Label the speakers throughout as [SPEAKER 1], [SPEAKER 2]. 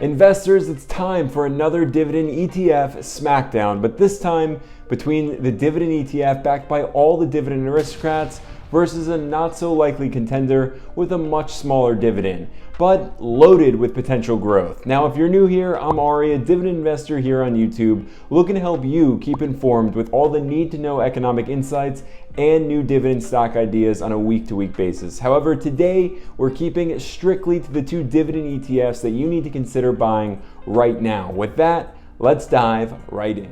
[SPEAKER 1] Investors, it's time for another Dividend ETF smackdown, but this time between the Dividend ETF backed by all the dividend aristocrats versus a not so likely contender with a much smaller dividend, but loaded with potential growth. Now, if you're new here, I'm Ari, a dividend investor here on YouTube, looking to help you keep informed with all the need-to-know economic insights and new dividend stock ideas on a week-to-week basis. However, today we're keeping strictly to the two dividend ETFs that you need to consider buying right now. With that, let's dive right in.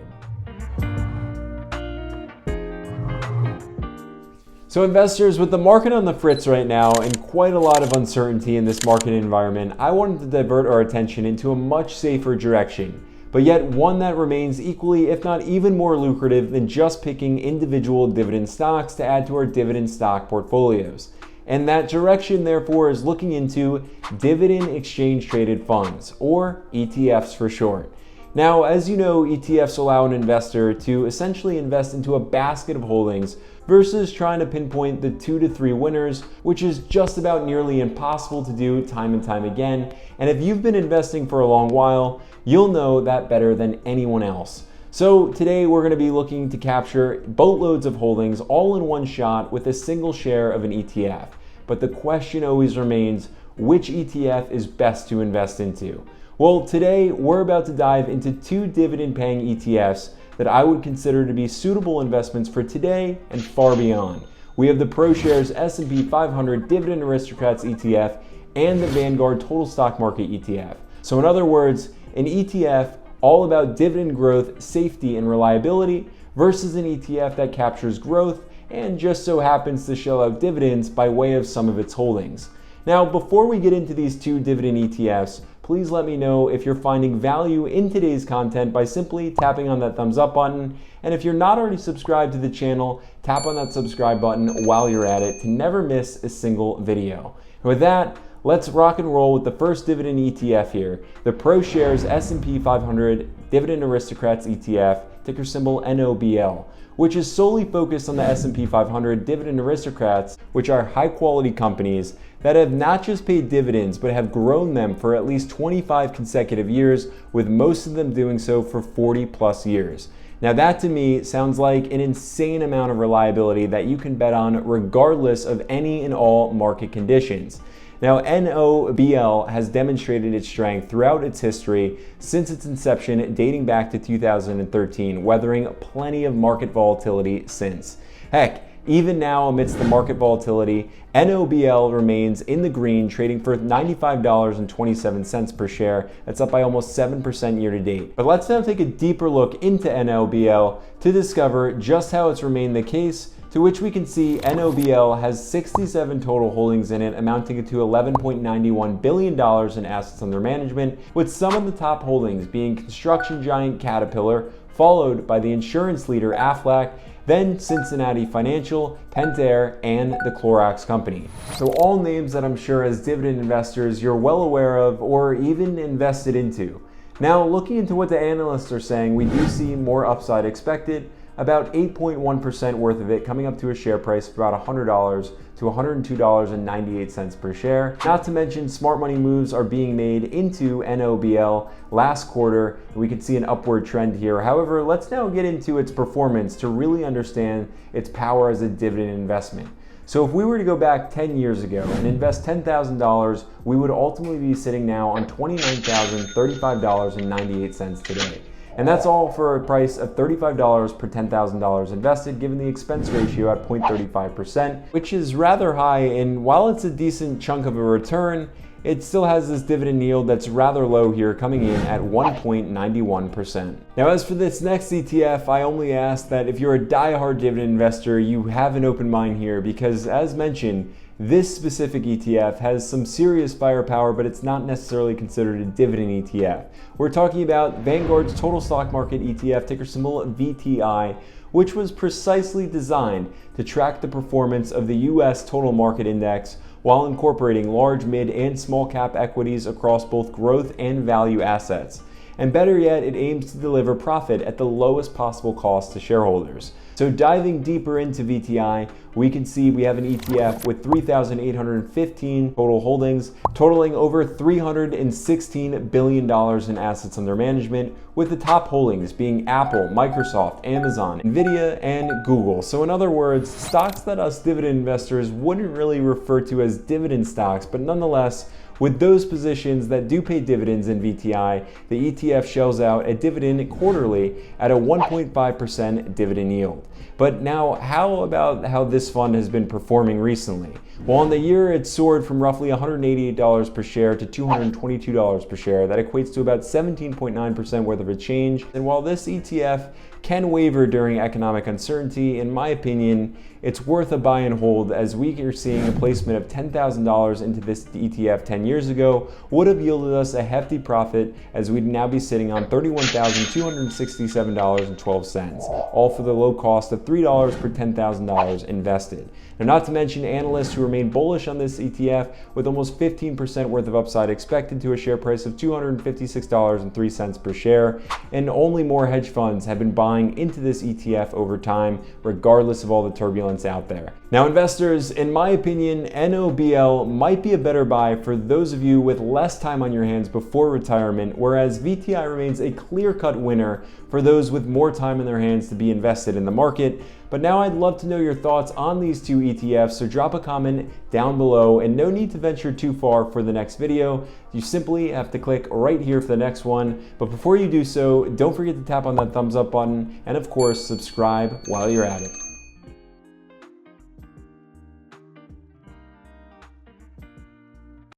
[SPEAKER 1] So investors, with the market on the fritz right now and quite a lot of uncertainty in this market environment, I wanted to divert our attention into a much safer direction, but yet one that remains equally, if not even more lucrative than just picking individual dividend stocks to add to our dividend stock portfolios. And that direction, therefore, is looking into dividend exchange traded funds, or ETFs for short. Now, as you know, ETFs allow an investor to essentially invest into a basket of holdings versus trying to pinpoint the 2 to 3 winners, which is just about nearly impossible to do time and time again. And if you've been investing for a long while, you'll know that better than anyone else. So today we're going to be looking to capture boatloads of holdings all in one shot with a single share of an ETF. But the question always remains, which ETF is best to invest into? Well, today we're about to dive into two dividend-paying ETFs that I would consider to be suitable investments for today and far beyond. We have the ProShares S&P 500 Dividend Aristocrats ETF and the Vanguard Total Stock Market ETF. So in other words, an ETF all about dividend growth, safety, and reliability versus an ETF that captures growth and just so happens to shell out dividends by way of some of its holdings. Now, before we get into these two dividend ETFs, please let me know if you're finding value in today's content by simply tapping on that thumbs up button. And if you're not already subscribed to the channel, tap on that subscribe button while you're at it to never miss a single video. And with that, let's rock and roll with the first dividend ETF here, the ProShares S&P 500 Dividend Aristocrats ETF, ticker symbol NOBL, which is solely focused on the S&P 500 Dividend Aristocrats, which are high-quality companies that have not just paid dividends, but have grown them for at least 25 consecutive years, with most of them doing so for 40 plus years. Now that to me sounds like an insane amount of reliability that you can bet on regardless of any and all market conditions. Now, NOBL has demonstrated its strength throughout its history since its inception dating back to 2013, weathering plenty of market volatility since. Heck, even now amidst the market volatility, NOBL remains in the green, trading for $95.27 per share. That's up by almost 7% year to date. But let's now take a deeper look into NOBL to discover just how it's remained the case, to which we can see NOBL has 67 total holdings in it, amounting to $11.91 billion in assets under management, with some of the top holdings being construction giant Caterpillar, followed by the insurance leader Aflac, then Cincinnati Financial, Pentair, and the Clorox Company. So all names that I'm sure as dividend investors you're well aware of or even invested into. Now, looking into what the analysts are saying, we do see more upside expected, about 8.1% worth of it coming up to a share price of about $100 to $102.98 per share. Not to mention smart money moves are being made into NOBL last quarter. We could see an upward trend here. However, let's now get into its performance to really understand its power as a dividend investment. So if we were to go back 10 years ago and invest $10,000, we would ultimately be sitting now on $29,035.98 today. And that's all for a price of $35 per $10,000 invested, given the expense ratio at 0.35%, which is rather high. And while it's a decent chunk of a return, it still has this dividend yield that's rather low here, coming in at 1.91%. Now, as for this next ETF, I only ask that if you're a die-hard dividend investor, you have an open mind here, because as mentioned, this specific ETF has some serious firepower, but it's not necessarily considered a dividend ETF. We're talking about Vanguard's Total Stock Market ETF, ticker symbol VTI, which was precisely designed to track the performance of the US Total Market Index while incorporating large, mid, and small cap equities across both growth and value assets. and better yet, it aims to deliver profit at the lowest possible cost to shareholders. So diving deeper into VTI, we can see we have an ETF with 3,815 total holdings, totaling over $316 billion in assets under management, with the top holdings being Apple, Microsoft, Amazon, Nvidia, and Google. So in other words, stocks that us dividend investors wouldn't really refer to as dividend stocks, but nonetheless, with those positions that do pay dividends in VTI, the ETF shells out a dividend quarterly at a 1.5% dividend yield. But now, how about how this fund has been performing recently? Well, in the year, it soared from roughly $188 per share to $222 per share. That equates to about 17.9% worth of a change. And while this ETF can waver during economic uncertainty, in my opinion, it's worth a buy and hold, as we are seeing a placement of $10,000 into this ETF 10 years ago would have yielded us a hefty profit, as we'd now be sitting on $31,267.12, all for the low cost of $3 per $10,000 invested. Now, not to mention analysts who remain bullish on this ETF, with almost 15% worth of upside expected to a share price of $256.03 per share, and only more hedge funds have been buying into this ETF over time, regardless of all the turbulence out there. Now, investors, in my opinion, NOBL might be a better buy for those of you with less time on your hands before retirement, whereas VTI remains a clear-cut winner for those with more time in their hands to be invested in the market. But now I'd love to know your thoughts on these two ETFs, so drop a comment down below, and no need to venture too far for the next video. You simply have to click right here for the next one. But before you do so, don't forget to tap on that thumbs up button, and of course, subscribe while you're at it.